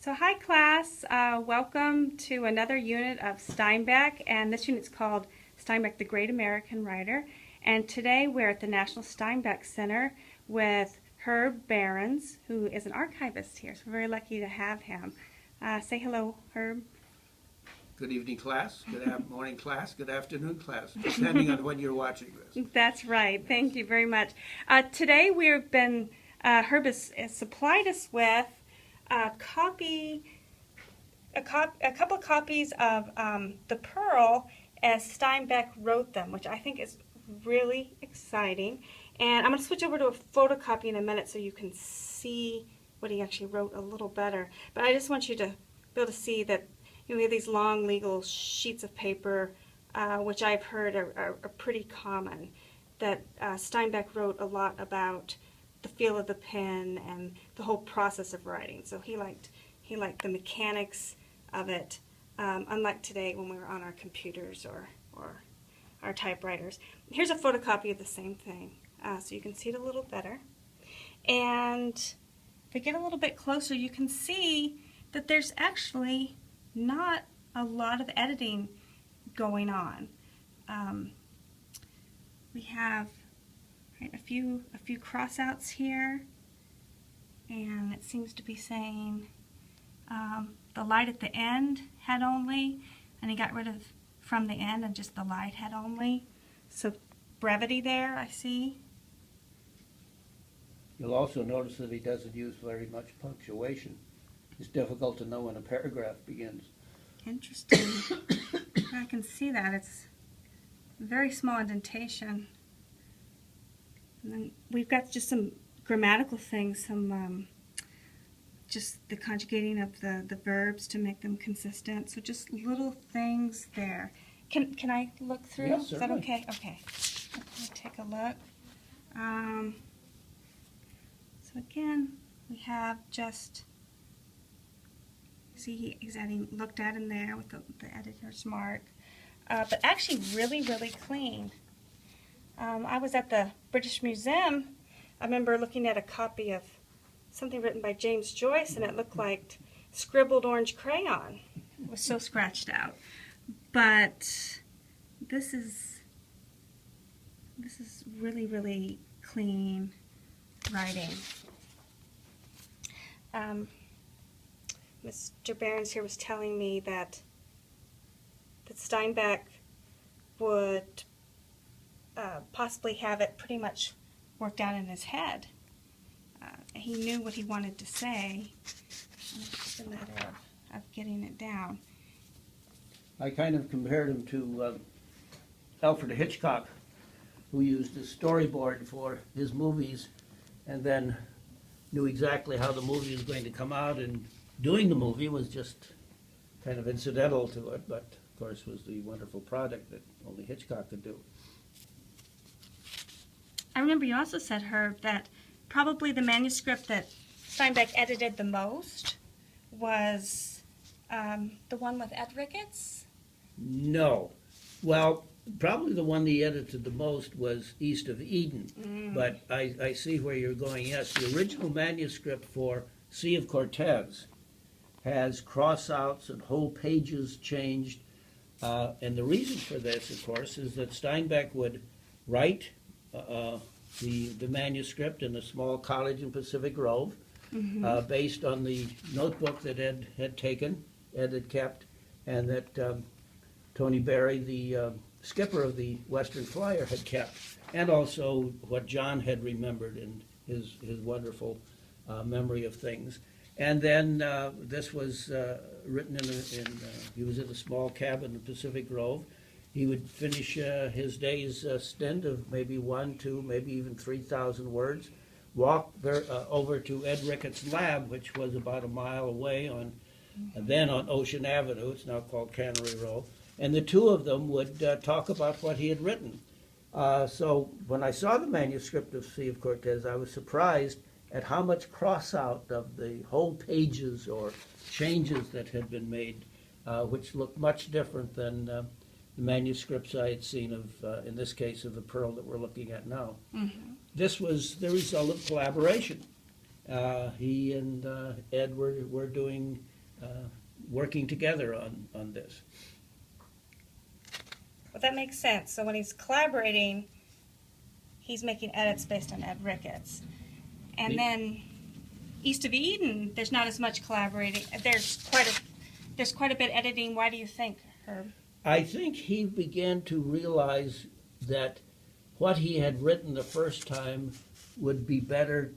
So hi class, welcome to another unit of Steinbeck, and this unit's called Steinbeck the Great American Writer. And today we're at the National Steinbeck Center with Herb Behrens, who is an archivist here, so we're very lucky to have him. Say hello, Herb. Good evening, class. Good morning, class. Good afternoon, class, depending on when you're watching this. That's right. Thank you very much. Today we've been, Herb has supplied us with a couple copies of The Pearl as Steinbeck wrote them, which I think is really exciting. And I'm going to switch over to a photocopy in a minute so you can see what he actually wrote a little better. But I just want you to be able to see that we have these long legal sheets of paper, which I've heard are pretty common, that Steinbeck wrote a lot about the feel of the pen and the whole process of writing. So he liked the mechanics of it, unlike today when we were on our computers or our typewriters. Here's a photocopy of the same thing, so you can see it a little better. And if we get a little bit closer, you can see that there's actually not a lot of editing going on. We have a few crossouts here, and it seems to be saying the light at the end had only, and he got rid of from the end and just the light had only. So brevity there, I see. You'll also notice that he doesn't use very much punctuation. It's difficult to know when a paragraph begins. Interesting. I can see that. It's very small indentation. And then we've got just some grammatical things, some just the conjugating of the verbs to make them consistent. So just little things there. Can I look through? Yes, Is that okay? Okay. Let me take a look. So again, we have just, see he's adding looked at in there with the editor's mark. But actually really, really clean. I was at the British Museum. I remember looking at a copy of something written by James Joyce, and it looked like scribbled orange crayon. It was so scratched out. But this is really, really clean writing. Mr. Behrens here was telling me that Steinbeck would possibly have it pretty much worked out in his head. He knew what he wanted to say. It's just a matter of getting it down. I kind of compared him to Alfred Hitchcock, who used a storyboard for his movies and then knew exactly how the movie was going to come out, and doing the movie was just kind of incidental to it, but of course was the wonderful product that only Hitchcock could do. I remember you also said, Herb, that probably the manuscript that Steinbeck edited the most was the one with Ed Ricketts? No. Well, probably the one he edited the most was East of Eden, but I see where you're going. Yes, the original manuscript for Sea of Cortez has cross-outs and whole pages changed, and the reason for this, of course, is that Steinbeck would write the manuscript in a small college in Pacific Grove, based on the notebook that Ed had taken, Ed had kept, and that Tony Berry, the skipper of the Western Flyer, had kept, and also what John had remembered in his wonderful memory of things. And then this was written he was in a small cabin in Pacific Grove. He would finish his day's stint of maybe 1, 2, maybe even 3,000 words, walk over to Ed Ricketts' lab, which was about a mile away then on Ocean Avenue. It's now called Cannery Row. And the two of them would talk about what he had written. So when I saw the manuscript of Sea of Cortez, I was surprised at how much cross-out of the whole pages or changes that had been made, which looked much different than the manuscripts I had seen of, in this case, of The Pearl that we're looking at now. This was the result of collaboration. He and Ed were doing working together on this. Well, that makes sense. So when he's collaborating, he's making edits based on Ed Ricketts. And then East of Eden, there's not as much collaborating. There's quite a bit editing. Why do you think, Herb? I think he began to realize that what he had written the first time would be better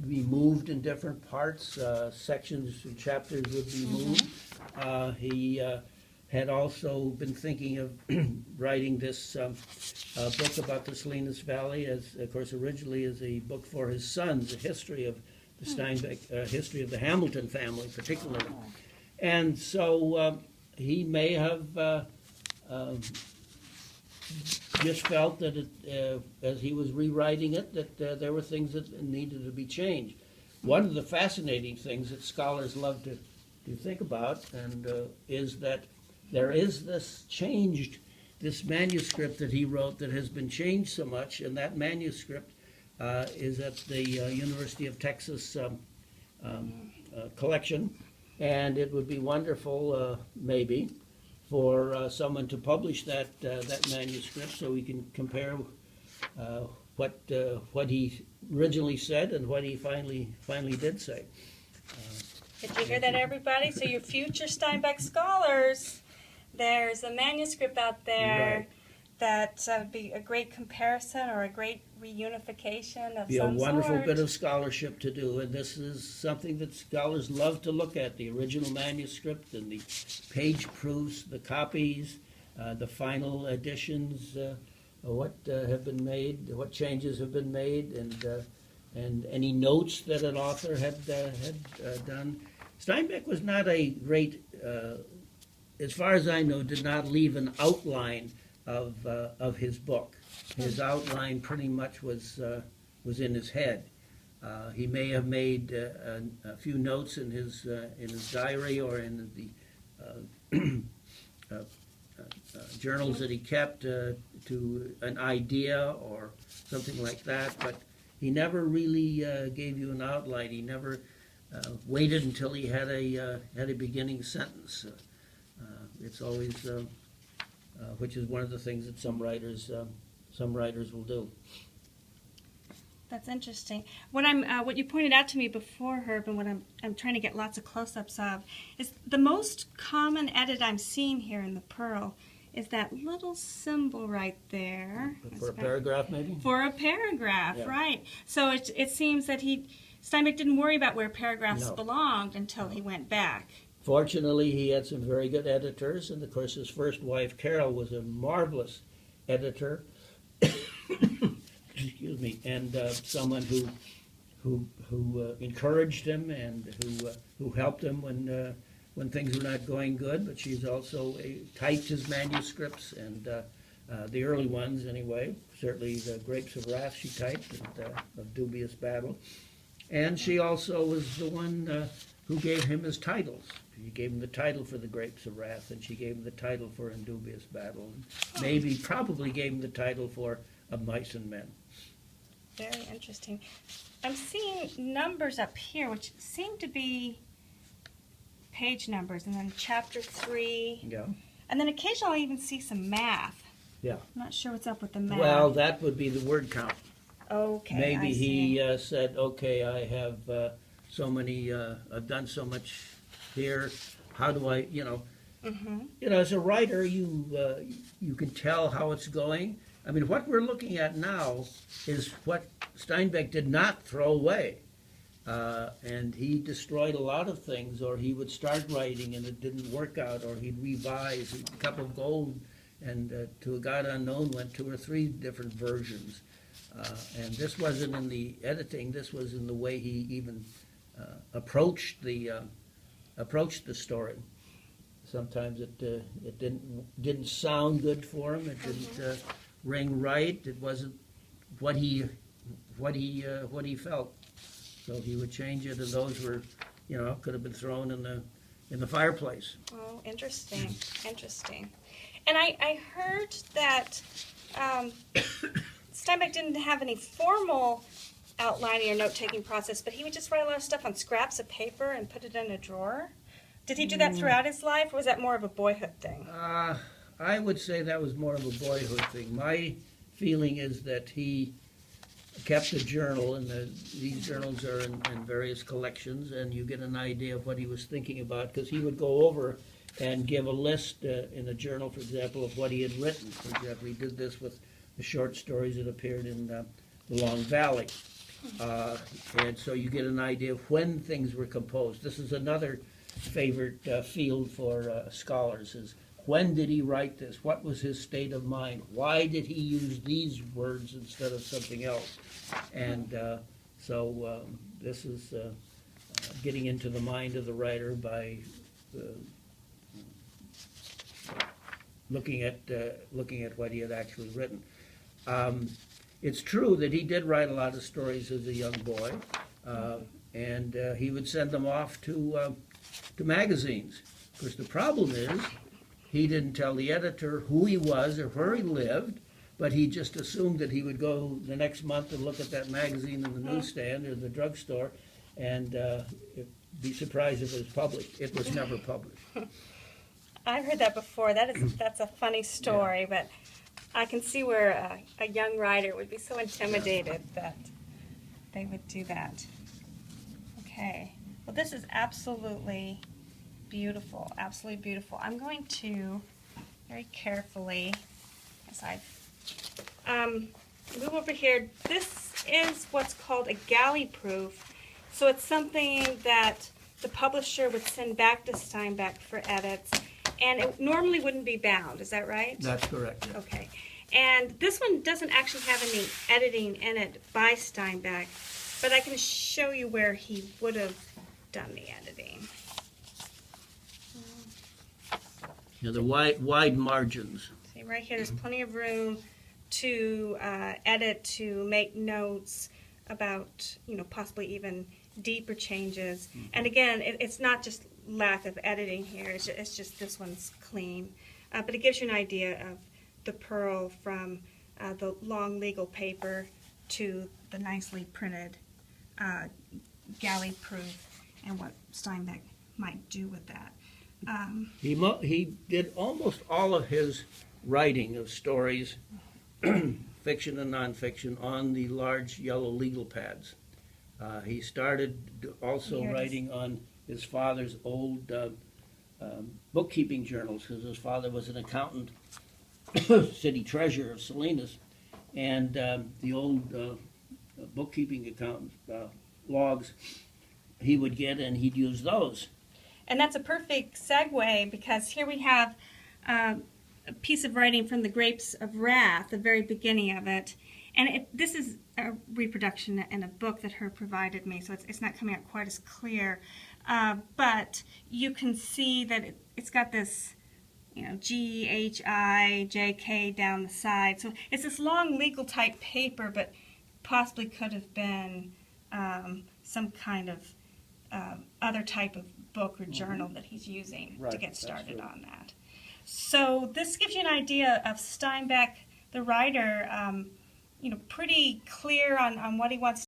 be moved in different parts. Sections and chapters would be moved. He had also been thinking of writing this book about the Salinas Valley, as of course originally as a book for his sons, a history of the Steinbeck, history of the Hamilton family particularly. And so he may have just felt that as he was rewriting it, that there were things that needed to be changed. One of the fascinating things that scholars love to think about and is that there is this manuscript that he wrote that has been changed so much, and that manuscript is at the University of Texas collection, and it would be wonderful, maybe, for someone to publish that manuscript so we can compare what he originally said and what he finally did say. Did you hear that, everybody? So your future Steinbeck scholars, there's a manuscript out there that would be a great comparison or a great reunification of be some a wonderful sort. bit of scholarship to do, and this is something that scholars love to look at, the original manuscript and the page proofs, the copies, the final editions, what have been made, what changes have been made, and any notes that an author had done. Steinbeck was not a great, as far as I know, did not leave an outline of his book. His outline pretty much was in his head. He may have made a few notes in his diary or in the journals that he kept to an idea or something like that, but he never really gave you an outline. He never waited until he had a beginning sentence. It's always, which is one of the things that some writers will do. That's interesting. What you pointed out to me before, Herb, and what I'm trying to get lots of close-ups of, is the most common edit I'm seeing here in the Pearl is that little symbol right there. For a paragraph, maybe? For a paragraph, Yeah. right. So it seems that Steinbeck didn't worry about where paragraphs belonged until he went back. Fortunately, he had some very good editors, and of course his first wife, Carol, was a marvelous editor. Excuse me, and someone who encouraged him and who helped him when things were not going good. But she's also typed his manuscripts, and the early ones anyway. Certainly the Grapes of Wrath she typed, and of Dubious Battle. And she also was the one who gave him his titles. She gave him the title for the Grapes of Wrath, and she gave him the title for In Dubious Battle, and probably gave him the title for Of Mice and Men. Very interesting. I'm seeing numbers up here, which seem to be page numbers, and then chapter 3. Yeah. And then occasionally I even see some math. Yeah. I'm not sure what's up with the math. Well, that would be the word count. Okay. Maybe I he see. said, okay, I have so many, I've done so much here. How do I, as a writer, you can tell how it's going. I mean, what we're looking at now is what Steinbeck did not throw away. And he destroyed a lot of things, or he would start writing and it didn't work out, or he'd revise. A cup of gold and To a God Unknown went 2 or 3 different versions. And this wasn't in the editing, this was in the way he even approached the story. Sometimes it didn't sound good for him. It didn't ring right. It wasn't what he felt. So he would change it, and those were, could have been thrown in the fireplace. Oh, interesting. And I heard that Steinbeck didn't have any formal outlining or note-taking process, but he would just write a lot of stuff on scraps of paper and put it in a drawer. Did he do that throughout his life, or was that more of a boyhood thing? I would say that was more of a boyhood thing. My feeling is that he kept a journal, and these journals are in various collections, and you get an idea of what he was thinking about, because he would go over and give a list in a journal, for example, of what he had written. For example, he did this with the short stories that appeared in The Long Valley. And so you get an idea of when things were composed. This is another favorite field for scholars, is when did he write this? What was his state of mind? Why did he use these words instead of something else? And so this is getting into the mind of the writer by looking at what he had actually written. It's true that he did write a lot of stories as a young boy, and he would send them off to magazines. Of course, the problem is he didn't tell the editor who he was or where he lived, but he just assumed that he would go the next month and look at that magazine in the newsstand or the drugstore, and be surprised if it was published. It was never published. I've heard that before. That's a funny story, but I can see where a young writer would be so intimidated that they would do that. Okay. Well, this is absolutely beautiful, absolutely beautiful. I'm going to very carefully, as I move over here, this is what's called a Galley Proof. So it's something that the publisher would send back to Steinbeck for edits, and it normally wouldn't be bound. Is that right? That's correct. Yeah. Okay. And this one doesn't actually have any editing in it by Steinbeck, but I can show you where he would have done the editing. Yeah, the wide margins. See, right here, there's plenty of room to edit, to make notes about, possibly even deeper changes. Mm-hmm. And again, it's not just lack of editing here. It's just this one's clean. But it gives you an idea of the pearl from the long legal paper to the nicely printed Galley Proof, and what Steinbeck might do with that. He did almost all of his writing of stories, fiction and nonfiction, on the large yellow legal pads. He started also writing on his father's old bookkeeping journals, because his father was an accountant, city treasurer of Salinas, and the old bookkeeping account logs he would get, and he'd use those. And that's a perfect segue, because here we have a piece of writing from the Grapes of Wrath, the very beginning of it. And this is a reproduction in a book that her provided me, so it's not coming out quite as clear. But you can see that it's got this, G-H-I-J-K down the side. So it's this long legal type paper, but possibly could have been some kind of other type of book or journal that he's using to get started on that. So this gives you an idea of Steinbeck, the writer, pretty clear on what he wants